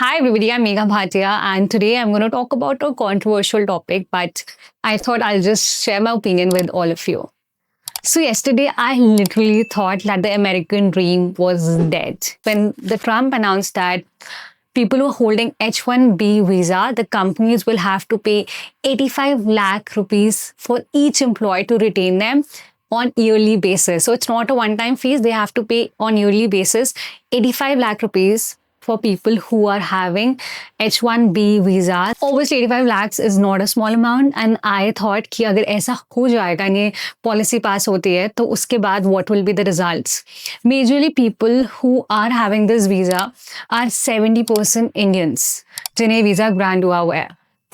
Hi everybody, I'm Megha Bhatia, and today I'm going to talk about a controversial topic, but I thought I'll just share my opinion with all of you. So yesterday I literally thought that the American dream was dead. When the Trump announced that people who are holding H-1B visa, the companies will have to pay 85 lakh rupees for each employee to retain them on yearly basis. So it's not a one-time fees, they have to pay on yearly basis 85 lakh rupees for people who are having H-1B visa. Obviously 85 lakhs is not a small amount, and I thought कि अगर ऐसा हो जाएगा, ये policy pass होती है, तो उसके बाद what will be the results? Majorly people who are having this visa are 70% Indians जिन्हें visa grant हुआ है.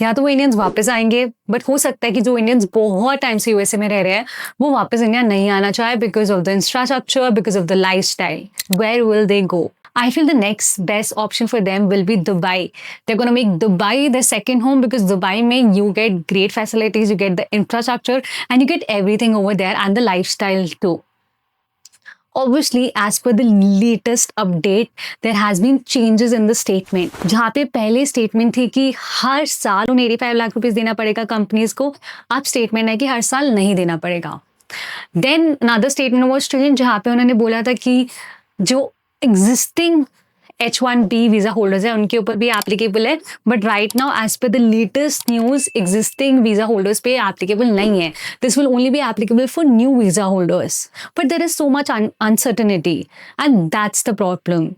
या तो वो इंडियंस वापस आएंगे, बट हो सकता है कि जो इंडियंस बहुत टाइम से यूएसए में रह रहे हैं वो वापस इंडिया नहीं आना चाहे because of the infrastructure, because of the lifestyle. Where will they go? I feel the next best option for them will be Dubai. They're going to make Dubai their second home because Dubai you get great facilities, you get the infrastructure, and you get everything over there and the lifestyle too. Obviously, as per the latest update, there has been changes in the statement. जहाँ पे पहले statement थी कि हर साल उन्हें 85 lakh rupees देना पड़ेगा companies को, अब statement है कि हर साल नहीं देना पड़ेगा. Then another statement was changed जहाँ पे उन्होंने बोला था कि जो existing H-1B visa holders है उनके ऊपर भी applicable है, but right now as per the latest news existing visa holders पे applicable नहीं है. This will only be applicable for new visa holders. But there is so much uncertainty and that's the problem.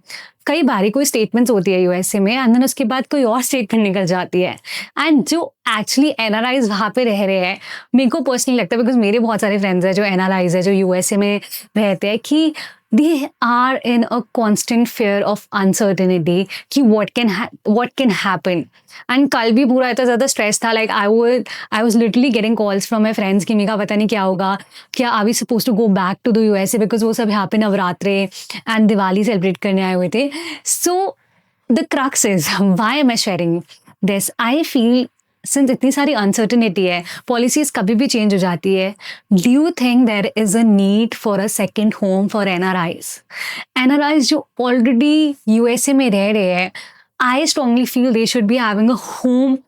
कई बारी कोई statements होती है USA में and then उसके बाद कोई और स्टेटमेंट निकल जाती है, एंड जो एक्चुअली एनआरआईज वहाँ पे रह रहे हैं, मेरे को पर्सनली लगता है बिकॉज मेरे बहुत सारे फ्रेंड्स हैं जो एनआरआईज है जो यूएसए में रहते हैं कि they are in a constant fear of uncertainty कि what can happen. And कल भी पूरा इतना ज़्यादा स्ट्रेस था, like I was literally getting calls from my friends कि मेरा पता नहीं क्या होगा, क्या are we supposed to go back to the USA because वो सब यहाँ पे नवरात्रे एंड दिवाली सेलिब्रेट करने आए हुए थे. So the crux is why am I sharing this? I feel since इतनी सारी अनसर्टिनिटी है, पॉलिसीज कभी भी चेंज हो जाती है, do you think there is a need for a second home for NRIs जो ऑलरेडी यूएसए में रह रहे हैं? I strongly feel they should be having a home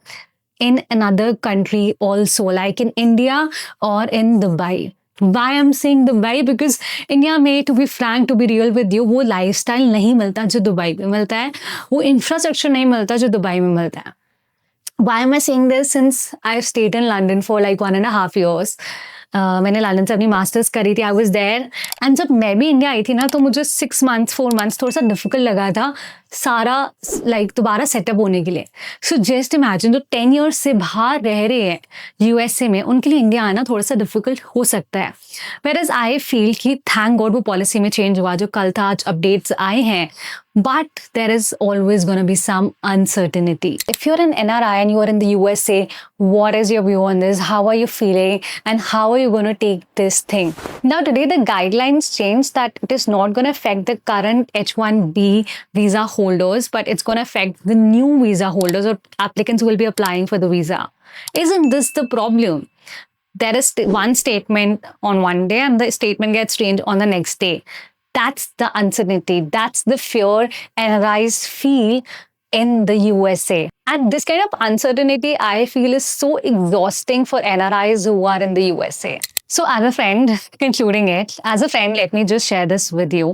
in another country also, like in India or in Dubai. Why I'm saying Dubai? Because India में, to be frank, to be real with you, वो lifestyle नहीं मिलता जो Dubai में मिलता है, वो infrastructure नहीं मिलता जो दुबई में मिलता है. Why am I saying this? Since I've stayed in London for like 1.5 years. मैंने लंदन से अपनी मास्टर्स करी थी. आई वॉज देयर, एंड जब मैं भी इंडिया आई थी ना तो मुझे 6 months 4 months थोड़ा सा डिफिकल्ट लगा था सारा लाइक दोबारा सेटअप होने के लिए. सो जस्ट इमेजिन जो 10 years से बाहर रह रहे हैं यूएसए में, उनके लिए इंडिया आना थोड़ा सा डिफिकल्ट हो सकता है. वेयर आई फील कि थैंक गॉड वो पॉलिसी में चेंज हुआ जो कल था, आज अपडेट्स आए हैं, but there is always going to be some uncertainty. If you're an NRI and you're in the USA, what is your view on this? How are you feeling and how are you going to take this thing? Now today the guidelines changed that it is not going to affect the current H-1B visa holders, but it's going to affect the new visa holders or applicants who will be applying for the visa. Isn't this the problem? There is one statement on one day and the statement gets changed on the next day. That's the uncertainty. That's the fear NRIs feel in the USA. And this kind of uncertainty, I feel, is so exhausting for NRIs who are in the USA. So as a friend, concluding it, as a friend, let me just share this with you.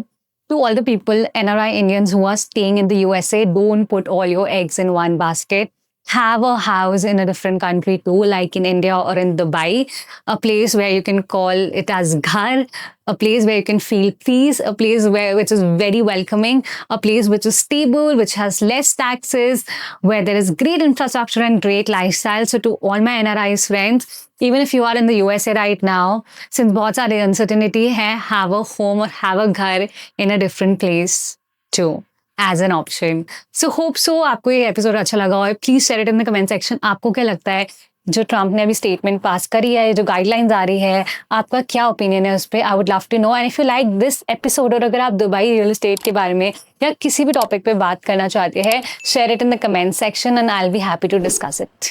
To all the people, NRI Indians who are staying in the USA, don't put all your eggs in one basket. Have a house in a different country too, like in India or in Dubai, a place where you can call it as ghar, a place where you can feel peace, a place which is very welcoming, a place which is stable, which has less taxes, where there is great infrastructure and great lifestyle. So to all my NRIs friends, even if you are in the USA right now, since बहुत सारी uncertainty है, have a home or have a ghar in a different place too, as an option. So hope so आपको ये episode अच्छा लगा हो. Please share it in the comment section. आपको क्या लगता है जो ट्रम्प ने अभी स्टेटमेंट पास करी है, जो गाइडलाइंस आ रही है, आपका क्या ओपिनियन है उस पर? I would love to know. And if you like this episode और अगर आप दुबई रियल एस्टेट के बारे में या किसी भी टॉपिक पे बात करना चाहते हैं, share it in the comment section and I will be happy to discuss it.